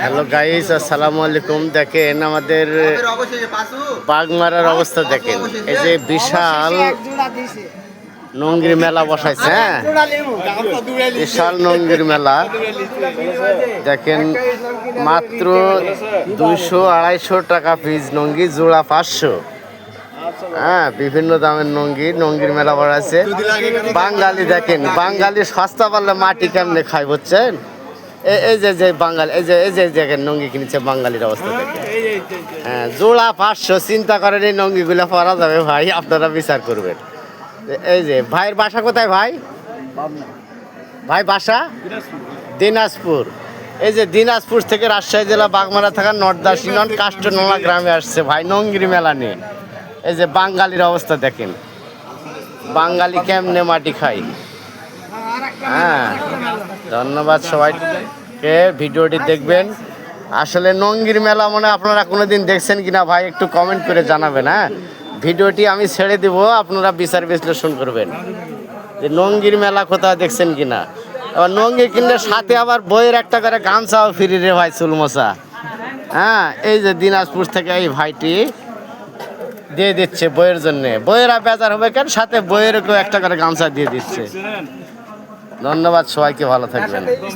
Hello guys, আসসালামু আলাইকুম। দেখেন আমাদের বাগমারার অবস্থা দেখেন। এই যে বিশাল নঙ্গির মেলা বসাইছে। হ্যাঁ, বিশাল নঙ্গির মেলা দেখেন। মাত্র 200-250 টাকা পিস নঙ্গি, জোড়া 500। হ্যাঁ, বিভিন্ন দামের নঙ্গির মেলা বসাইছে। বাঙালি দেখেন, বাঙালি সস্তা পারলে মাটি কেমনে খায় বুঝছেন। এই যে বাঙালি, এই যে দেখেন নঙ্গি কিনেছে, বাঙালির অবস্থা দেখেন। হ্যাঁ, জোড়া 500। চিন্তা করেন এই নঙ্গিগুলো পরা যাবে ভাই, আপনারা বিচার করবেন। এই যে ভাইয়ের বাসা কোথায় ভাই? ভাই বাসা দিনাজপুর। এই যে দিনাজপুর থেকে রাজশাহী জেলা বাগমারা থাকা নর্দাসিনন কাষ্টনলা গ্রামে আসছে ভাই নঙ্গির মেলা নিয়ে। এই যে বাঙালির অবস্থা দেখেন, বাঙালি কেমনে মাটি খায়। হ্যাঁ, ধন্যবাদ সবাইকে, ভিডিওটি দেখবেন। আসলে নঙ্গির মেলা মনে আপনারা কোনোদিন দেখছেন কিনা ভাই একটু কমেন্ট করে জানাবেন। হ্যাঁ, ভিডিওটি আমি ছেড়ে দিব, আপনারা বিচার বিশ্লেষণ করবেন যে নঙ্গির মেলা কোথাও দেখছেন কিনা। আবার নঙ্গি কিনলে সাথে আবার বইয়ের একটা করে গামছাও ফ্রি রে ভাই, চুলমশা। হ্যাঁ, এই যে দিনাজপুর থেকে এই ভাইটি দিয়ে দিচ্ছে বইয়ের জন্যে। বইয়েরা বেজার হবে কেন, সাথে বইয়ের একটা করে গামছা দিয়ে দিচ্ছে। ধন্যবাদ সবাইকে, ভালো থাকবেন।